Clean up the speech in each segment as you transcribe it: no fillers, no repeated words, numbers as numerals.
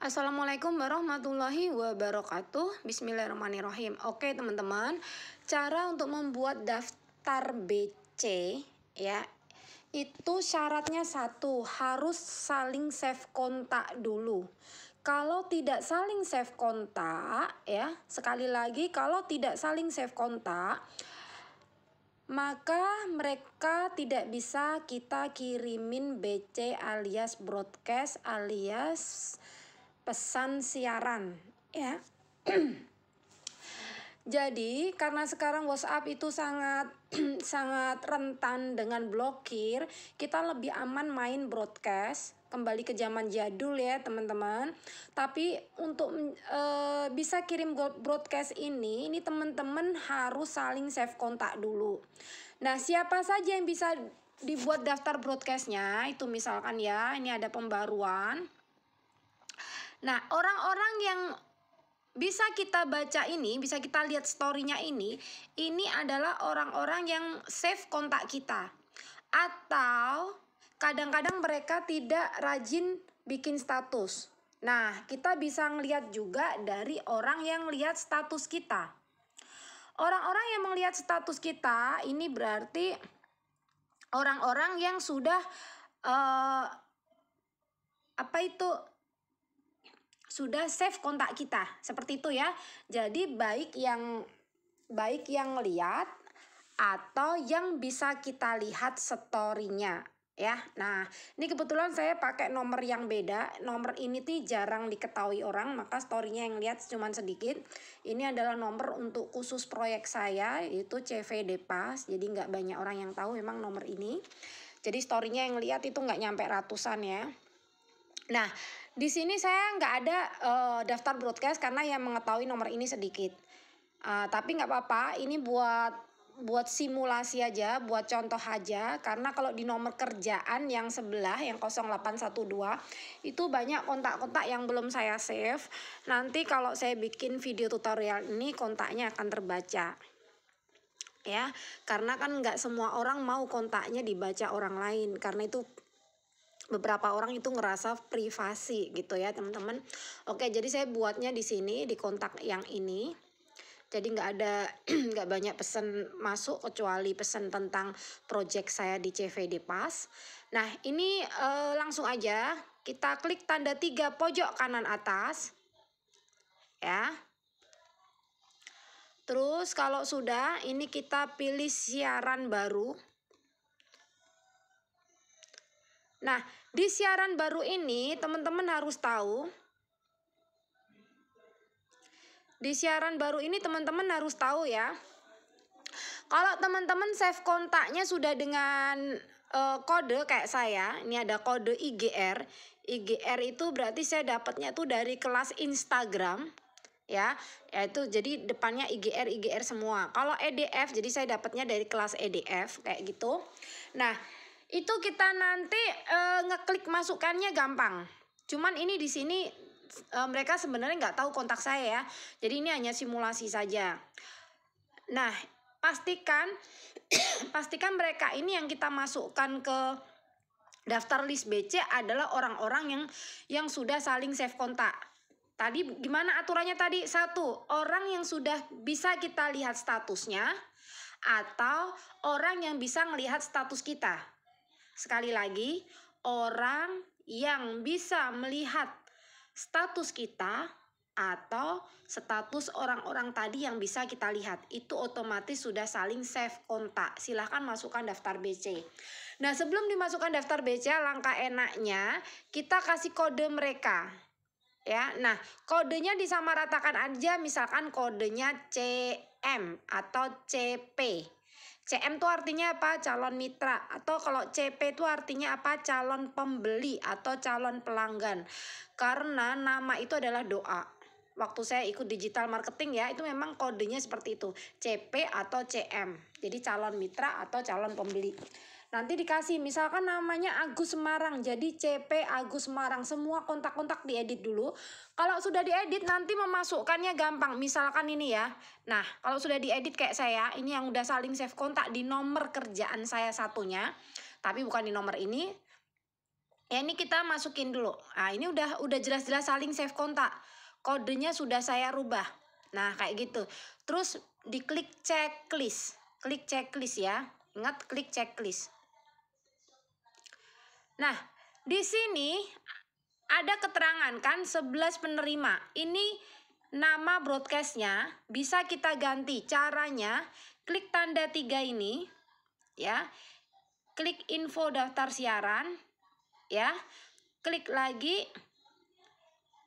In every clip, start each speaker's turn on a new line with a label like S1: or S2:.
S1: Assalamualaikum warahmatullahi wabarakatuh. Bismillahirrahmanirrahim. Oke teman-teman, cara untuk membuat daftar BC ya, itu syaratnya satu, harus saling save kontak dulu. Kalau tidak saling save kontak ya, sekali lagi kalau tidak saling save kontak, maka mereka tidak bisa kita kirimin BC alias broadcast alias pesan siaran ya. Jadi karena sekarang WhatsApp itu sangat sangat rentan dengan blokir, kita lebih aman main broadcast, kembali ke zaman jadul ya teman-teman. Tapi untuk bisa kirim broadcast ini teman-teman harus saling save kontak dulu. Nah, siapa saja yang bisa dibuat daftar broadcastnya? Itu misalkan ya, ini ada pembaruan. Nah, orang-orang yang bisa kita baca ini, bisa kita lihat story-nya ini adalah orang-orang yang save kontak kita. Atau kadang-kadang mereka tidak rajin bikin status. Nah, kita bisa ngelihat juga dari orang yang lihat status kita. Orang-orang yang melihat status kita ini berarti orang-orang yang sudah sudah save kontak kita, seperti itu ya. Jadi baik yang lihat atau yang bisa kita lihat story-nya ya. Nah, ini kebetulan saya pakai nomor yang beda. Nomor ini tuh jarang diketahui orang, maka story-nya yang lihat cuma sedikit. Ini adalah nomor untuk khusus proyek saya, yaitu CVD Pas. Jadi nggak banyak orang yang tahu memang nomor ini. Jadi story-nya yang lihat itu nggak nyampe ratusan ya. Nah, di sini saya nggak ada daftar broadcast karena yang mengetahui nomor ini sedikit. Tapi nggak apa-apa, ini buat simulasi aja, buat contoh aja. Karena kalau di nomor kerjaan yang sebelah, yang 0812, itu banyak kontak-kontak yang belum saya save. Nanti kalau saya bikin video tutorial ini, kontaknya akan terbaca. Ya, karena kan nggak semua orang mau kontaknya dibaca orang lain. Karena itu beberapa orang itu ngerasa privasi gitu ya teman-teman. Oke, jadi saya buatnya di sini di kontak yang ini. Jadi nggak banyak pesan masuk kecuali pesan tentang project saya di CVD Pas. Nah, ini langsung aja kita klik tanda 3 pojok kanan atas ya. Terus kalau sudah, ini kita pilih siaran baru. Nah, di siaran baru ini teman-teman harus tahu. Di siaran baru ini teman-teman harus tahu ya. Kalau teman-teman save kontaknya sudah dengan kode kayak saya, ini ada kode IGR. IGR itu berarti saya dapatnya tuh dari kelas Instagram ya. Yaitu jadi depannya IGR semua. Kalau EDF jadi saya dapatnya dari kelas EDF kayak gitu. Nah, itu kita nanti ngeklik masukannya gampang. Cuman ini di sini mereka sebenarnya nggak tahu kontak saya ya. Jadi ini hanya simulasi saja. Nah, pastikan mereka ini yang kita masukkan ke daftar list BC adalah orang-orang yang sudah saling save kontak. Tadi gimana aturannya tadi? 1, orang yang sudah bisa kita lihat statusnya atau orang yang bisa melihat status kita. Sekali lagi, orang yang bisa melihat status kita atau status orang-orang tadi yang bisa kita lihat. Itu otomatis sudah saling save kontak. Silahkan masukkan daftar BC. Nah, sebelum dimasukkan daftar BC, langkah enaknya kita kasih kode mereka. Ya, nah kodenya disamaratakan aja, misalkan kodenya CM atau CP. CM itu artinya apa? Calon mitra. Atau kalau CP itu artinya apa? Calon pembeli atau calon pelanggan. Karena nama itu adalah doa. Waktu saya ikut digital marketing ya, itu memang kodenya seperti itu. CP atau CM. Jadi calon mitra atau calon pembeli. Nanti dikasih misalkan namanya Agus Semarang, jadi CP Agus Semarang. Semua kontak-kontak diedit dulu. Kalau sudah diedit nanti memasukkannya gampang. Misalkan ini ya. Nah, kalau sudah diedit kayak saya, ini yang udah saling save kontak di nomor kerjaan saya satunya, tapi bukan di nomor ini. Ya ini kita masukin dulu. Nah ini udah jelas-jelas saling save kontak. Kodenya sudah saya rubah. Nah kayak gitu. Terus diklik checklist. Klik checklist ya. Ingat klik checklist. Nah di sini ada keterangan kan 11 penerima. Ini nama broadcastnya bisa kita ganti. Caranya klik tanda 3 ini ya. Klik info daftar siaran ya. Klik lagi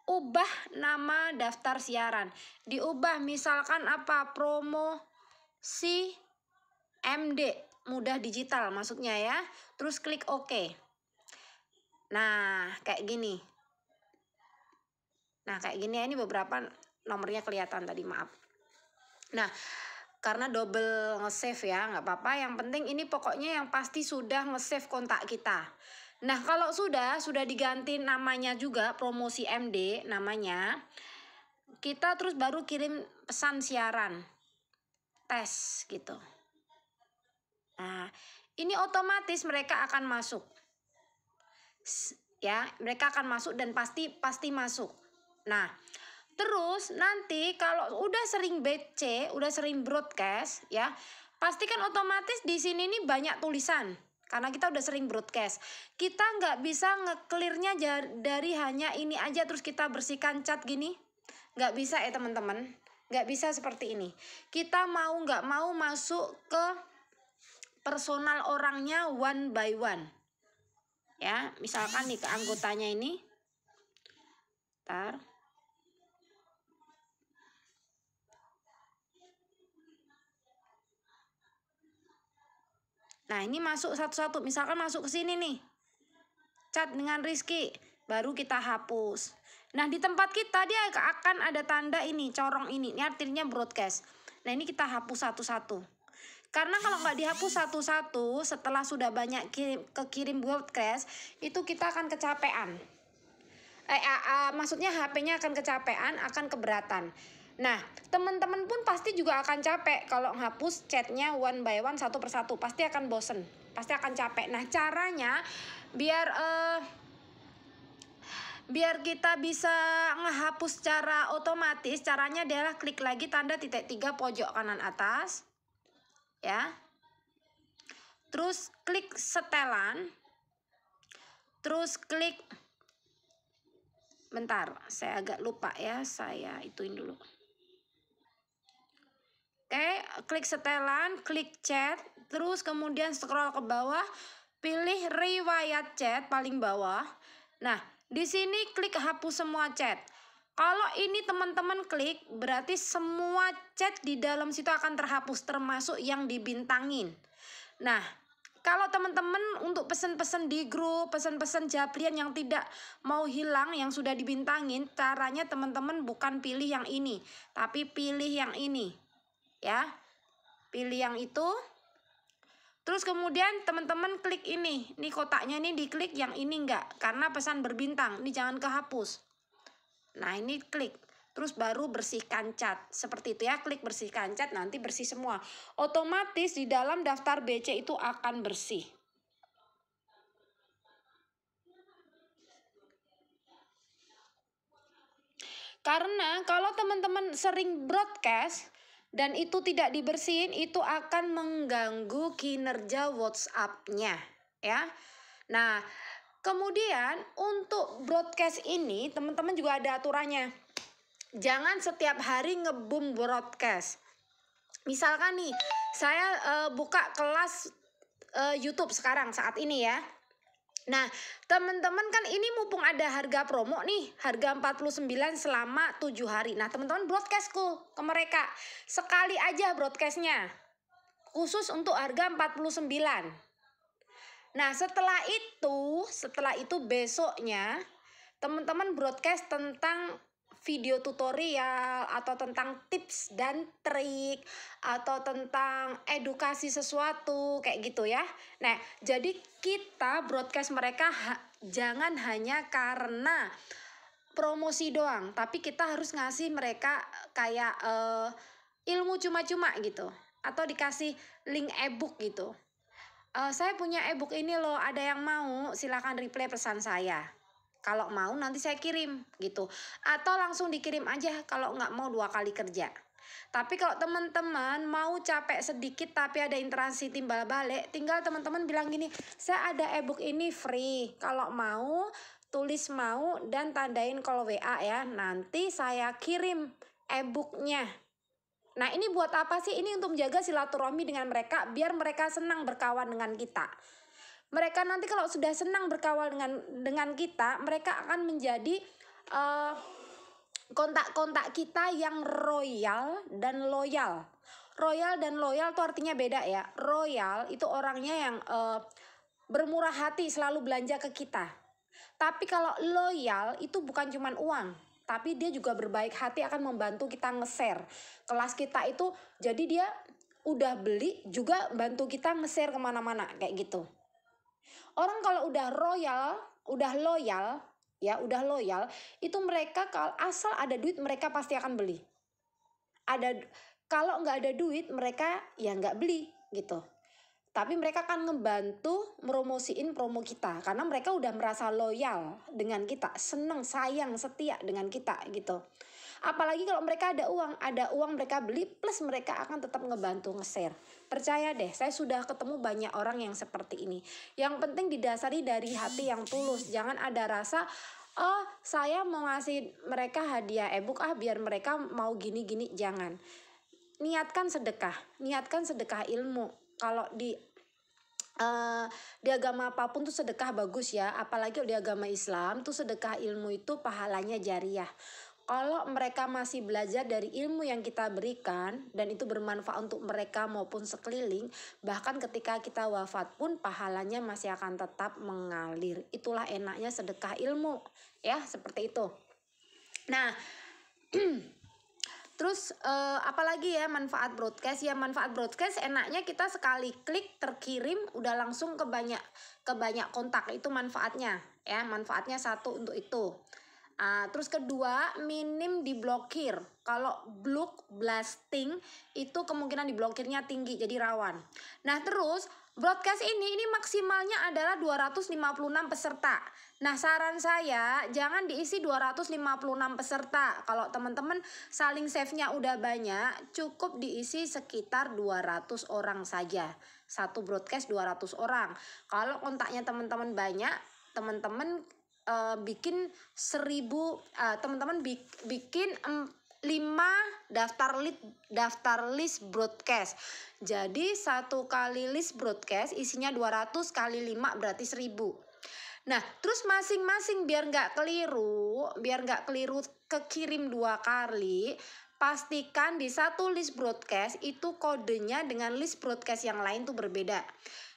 S1: ubah nama daftar siaran. Diubah misalkan apa? Promosi MD, mudah digital maksudnya ya. Terus klik OK. Nah, kayak gini. Nah, kayak gini ya, ini beberapa nomornya kelihatan tadi, maaf. Nah, karena double nge-save ya, nggak apa-apa. Yang penting ini pokoknya yang pasti sudah nge-save kontak kita. Nah, kalau sudah diganti namanya juga, promosi MD namanya, kita terus baru kirim pesan siaran. Tes gitu. Nah, ini otomatis mereka akan masuk. Ya, mereka akan masuk dan pasti masuk. Nah, terus nanti kalau udah sering BC, udah sering broadcast ya, pasti kan otomatis di sini nih banyak tulisan. Karena kita udah sering broadcast. Kita nggak bisa nge-clearnya dari hanya ini aja terus kita bersihkan chat gini. Nggak bisa ya teman-teman. Nggak bisa seperti ini. Kita mau nggak mau masuk ke personal orangnya one by one. Ya, misalkan nih ke anggotanya ini. Ntar. Nah ini masuk satu-satu, misalkan masuk ke sini nih, chat dengan Rizky, baru kita hapus. Nah di tempat kita dia akan ada tanda ini, corong ini artinya broadcast. Nah ini kita hapus satu-satu. Karena kalau nggak dihapus satu-satu, setelah sudah banyak kekirim broadcast, itu kita akan kecapean. Maksudnya HP-nya akan kecapean, akan keberatan. Nah, teman-teman pun pasti juga akan capek kalau menghapus chatnya one by one satu persatu. Pasti akan bosen, pasti akan capek. Nah, caranya biar kita bisa ngehapus secara otomatis, caranya adalah klik lagi tanda titik 3 pojok kanan atas. Ya. Terus klik setelan. Terus klik, bentar, saya agak lupa ya, saya ituin dulu. Oke, klik setelan, klik chat, terus kemudian scroll ke bawah, pilih riwayat chat paling bawah. Nah, di sini klik hapus semua chat. Kalau ini teman-teman klik, berarti semua chat di dalam situ akan terhapus, termasuk yang dibintangin. Nah, kalau teman-teman untuk pesan-pesan di grup, pesan-pesan Japrian yang tidak mau hilang, yang sudah dibintangin, caranya teman-teman bukan pilih yang ini, tapi pilih yang ini. Ya, pilih yang itu. Terus kemudian teman-teman klik ini kotaknya ini diklik, yang ini enggak, karena pesan berbintang, ini jangan kehapus. Nah ini klik, terus baru bersihkan chat, seperti itu ya, klik bersihkan chat, nanti bersih semua. Otomatis di dalam daftar BC itu akan bersih. Karena kalau teman-teman sering broadcast dan itu tidak dibersihin, itu akan mengganggu kinerja WhatsApp-nya ya. Nah, kemudian untuk broadcast ini teman-teman juga ada aturannya. Jangan setiap hari ngebum broadcast. Misalkan nih, saya buka kelas YouTube sekarang saat ini ya. Nah, teman-teman kan ini mumpung ada harga promo nih, harga 49 selama 7 hari. Nah, teman-teman broadcastku ke mereka. Sekali aja broadcastnya. Khusus untuk harga 49. Nah, setelah itu besoknya teman-teman broadcast tentang video tutorial atau tentang tips dan trik atau tentang edukasi sesuatu kayak gitu ya. Nah, jadi kita broadcast mereka jangan hanya karena promosi doang, tapi kita harus ngasih mereka kayak ilmu cuma-cuma gitu, atau dikasih link e-book gitu. Saya punya e-book ini loh, ada yang mau, silakan reply pesan saya. Kalau mau nanti saya kirim gitu. Atau langsung dikirim aja kalau nggak mau 2 kali kerja. Tapi kalau teman-teman mau capek sedikit tapi ada interaksi timbal balik, tinggal teman-teman bilang gini, saya ada e-book ini free. Kalau mau, tulis mau dan tandain kalau WA ya. Nanti saya kirim e-booknya. Nah ini buat apa sih? Ini untuk menjaga silaturahmi dengan mereka biar mereka senang berkawan dengan kita. Mereka nanti kalau sudah senang berkawan dengan kita, mereka akan menjadi kontak-kontak kita yang royal dan loyal. Royal dan loyal itu artinya beda ya. Royal itu orangnya yang bermurah hati, selalu belanja ke kita. Tapi kalau loyal itu bukan cuma uang, tapi dia juga berbaik hati, akan membantu kita nge-share kelas kita itu. Jadi dia udah beli juga bantu kita nge-share kemana-mana kayak gitu. Orang kalau udah royal, udah loyal ya, udah loyal itu mereka kalau asal ada duit mereka pasti akan beli. Kalau nggak ada duit mereka ya nggak beli gitu. Tapi mereka akan ngebantu meromosiin promo kita karena mereka udah merasa loyal dengan kita, seneng, sayang, setia dengan kita gitu. Apalagi kalau mereka ada uang mereka beli, plus mereka akan tetap ngebantu nge-share. Percaya deh, saya sudah ketemu banyak orang yang seperti ini. Yang penting didasari dari hati yang tulus, jangan ada rasa oh saya mau ngasih mereka hadiah e-book biar mereka mau gini-gini, jangan. Niatkan sedekah ilmu. Kalau di agama apapun tuh sedekah bagus ya, apalagi di agama Islam tuh sedekah ilmu itu pahalanya jariah. Kalau mereka masih belajar dari ilmu yang kita berikan dan itu bermanfaat untuk mereka maupun sekeliling, bahkan ketika kita wafat pun pahalanya masih akan tetap mengalir. Itulah enaknya sedekah ilmu ya, seperti itu. Nah terus apalagi ya manfaat broadcast? Ya manfaat broadcast enaknya kita sekali klik terkirim udah langsung ke banyak kontak, itu manfaatnya ya, manfaatnya satu untuk itu. Terus kedua, minim diblokir. Kalau blasting itu kemungkinan diblokirnya tinggi, jadi rawan. Nah terus broadcast ini maksimalnya adalah 256 peserta. Nah saran saya jangan diisi 256 peserta. Kalau teman-teman saling save-nya udah banyak, cukup diisi sekitar 200 orang saja. Satu broadcast 200 orang. Kalau kontaknya teman-teman banyak, teman-teman bikin 1000, teman-teman bikin 5 daftar list broadcast. Jadi satu kali list broadcast isinya 200 kali 5 berarti 1000. Nah terus masing-masing biar nggak keliru kekirim 2 kali, pastikan di satu list broadcast itu kodenya dengan list broadcast yang lain tuh berbeda.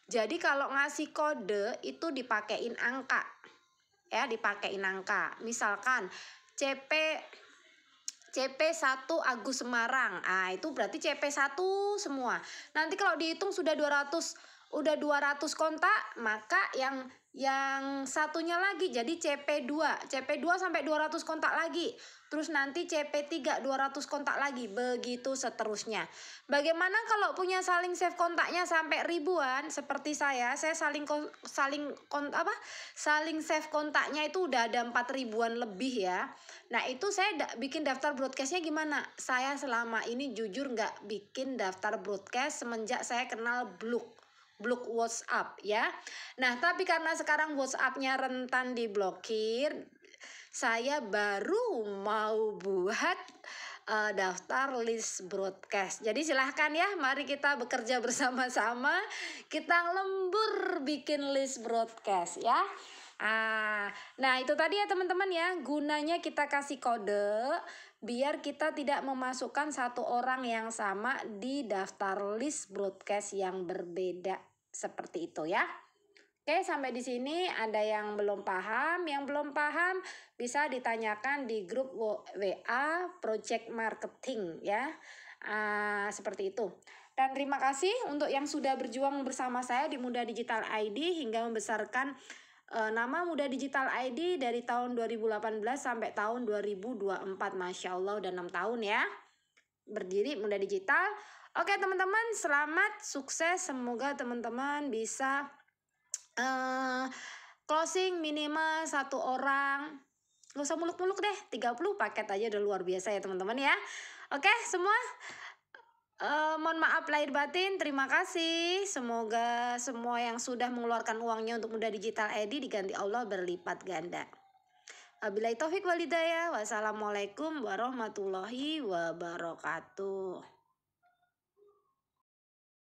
S1: Jadi kalau ngasih kode itu dipakein angka ya, dipakein angka. Misalkan CP1 Agus Semarang. Itu berarti CP1 semua. Nanti kalau dihitung sudah 200 kontak, maka yang satunya lagi jadi CP2 sampai 200 kontak lagi. Terus nanti CP3 200 kontak lagi, begitu seterusnya. Bagaimana kalau punya saling save kontaknya sampai ribuan seperti saya saling save kontaknya itu udah ada 4000-an lebih ya. Nah itu saya bikin daftar broadcastnya gimana? Saya selama ini jujur nggak bikin daftar broadcast semenjak saya kenal Bluk WhatsApp ya. Nah tapi karena sekarang WhatsApp-nya rentan diblokir, saya baru mau buat daftar list broadcast. Jadi silahkan ya, mari kita bekerja bersama-sama, kita lembur bikin list broadcast ya. Nah itu tadi ya teman-teman ya, gunanya kita kasih kode biar kita tidak memasukkan satu orang yang sama di daftar list broadcast yang berbeda, seperti itu ya. Oke, sampai di sini ada yang belum paham? Yang belum paham bisa ditanyakan di grup WA Project Marketing ya. Seperti itu. Dan terima kasih untuk yang sudah berjuang bersama saya di Muda Digital ID hingga membesarkan nama Muda Digital ID dari tahun 2018 sampai tahun 2024. Masya Allah udah 6 tahun ya berdiri Muda Digital. Oke teman-teman, selamat, sukses. Semoga teman-teman bisa closing minimal 1 orang. Gak usah muluk-muluk deh, 30 paket aja udah luar biasa ya teman-teman ya. Oke semua, mohon maaf lahir batin, terima kasih. Semoga semua yang sudah mengeluarkan uangnya untuk Muda Digital ID diganti Allah berlipat ganda. Wabillahi taufik walhidayah. Wassalamualaikum warahmatullahi wabarakatuh.